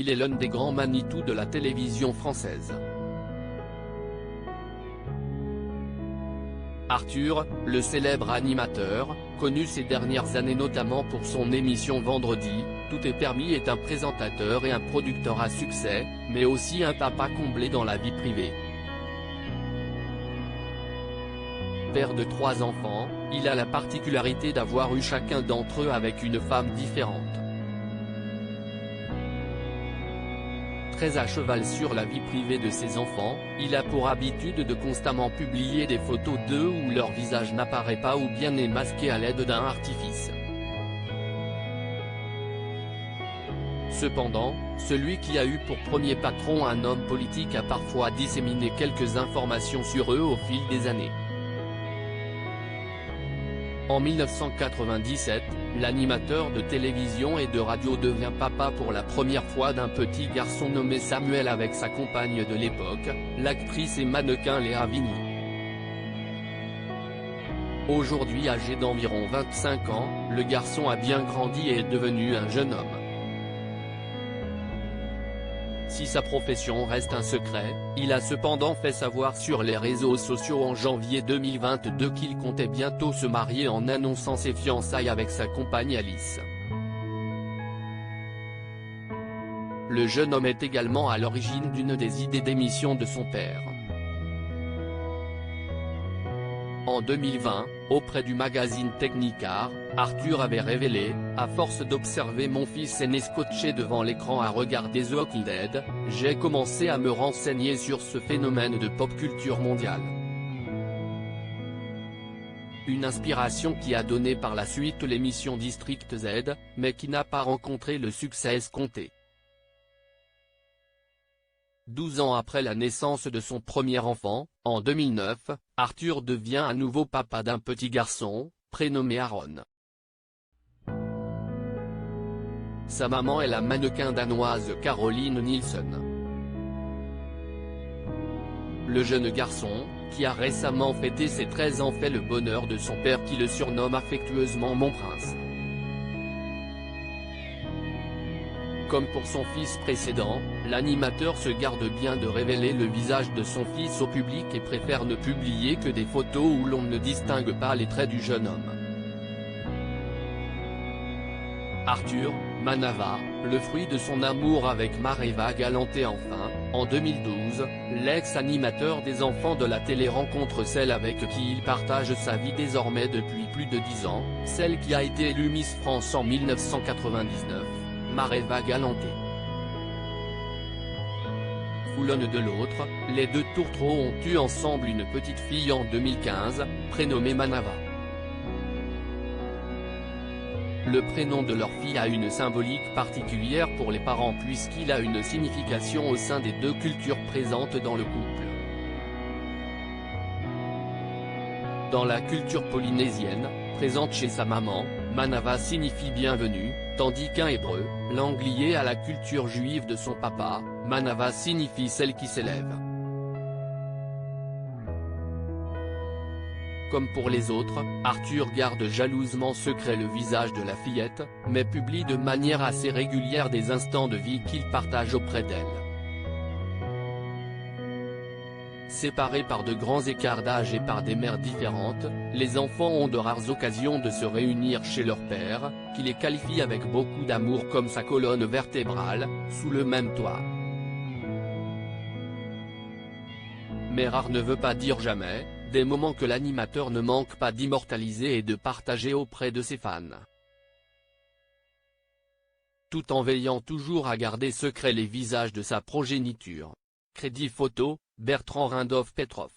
il est l'un des grands Manitou de la télévision française. Arthur, le célèbre animateur, connu ces dernières années notamment pour son émission Vendredi, Tout est permis, est un présentateur et un producteur à succès, mais aussi un papa comblé dans la vie privée. Père de 3 enfants, il a la particularité d'avoir eu chacun d'entre eux avec une femme différente. Très à cheval sur la vie privée de ses enfants, il a pour habitude de constamment publier des photos d'eux où leur visage n'apparaît pas ou bien est masqué à l'aide d'un artifice. Cependant, celui qui a eu pour premier patron un homme politique a parfois disséminé quelques informations sur eux au fil des années. En 1997, l'animateur de télévision et de radio devient papa pour la première fois d'un petit garçon nommé Samuel avec sa compagne de l'époque, l'actrice et mannequin Léa Vigny. Aujourd'hui âgé d'environ 25 ans, le garçon a bien grandi et est devenu un jeune homme. Si sa profession reste un secret, il a cependant fait savoir sur les réseaux sociaux en janvier 2022 qu'il comptait bientôt se marier en annonçant ses fiançailles avec sa compagne Alice. Le jeune homme est également à l'origine d'une des idées d'émission de son père. En 2020, auprès du magazine Technicar, Arthur avait révélé « À force d'observer mon fils aîné scotché devant l'écran à regarder The Walking Dead, j'ai commencé à me renseigner sur ce phénomène de pop culture mondiale. Une inspiration qui a donné par la suite l'émission District Z, mais qui n'a pas rencontré le succès escompté. » 12 ans après la naissance de son premier enfant, en 2009, Arthur devient à nouveau papa d'un petit garçon, prénommé Aaron. Sa maman est la mannequin danoise Caroline Nielsen. Le jeune garçon, qui a récemment fêté ses 13 ans, fait le bonheur de son père qui le surnomme affectueusement Mon Prince. Comme pour son fils précédent, l'animateur se garde bien de révéler le visage de son fils au public et préfère ne publier que des photos où l'on ne distingue pas les traits du jeune homme. Arthur, Manava, le fruit de son amour avec Maréva Galanté. Enfin, en 2012, l'ex-animateur des enfants de la télé rencontre celle avec qui il partage sa vie désormais depuis plus de 10 ans, celle qui a été élue Miss France en 1999. Maréva Galanté. Foulonne de l'autre, les deux tourtereaux ont eu ensemble une petite fille en 2015, prénommée Manava. Le prénom de leur fille a une symbolique particulière pour les parents puisqu'il a une signification au sein des deux cultures présentes dans le couple. Dans la culture polynésienne, présente chez sa maman, Manava signifie bienvenue, tandis qu'en hébreu, langue liée à la culture juive de son papa, Manava signifie celle qui s'élève. Comme pour les autres, Arthur garde jalousement secret le visage de la fillette, mais publie de manière assez régulière des instants de vie qu'il partage auprès d'elle. Séparés par de grands écarts d'âge et par des mères différentes, les enfants ont de rares occasions de se réunir chez leur père, qui les qualifie avec beaucoup d'amour comme sa colonne vertébrale, sous le même toit. Mais rare ne veut pas dire jamais, des moments que l'animateur ne manque pas d'immortaliser et de partager auprès de ses fans. Tout en veillant toujours à garder secret les visages de sa progéniture. Crédit photo, Bertrand Rindolph Petrov.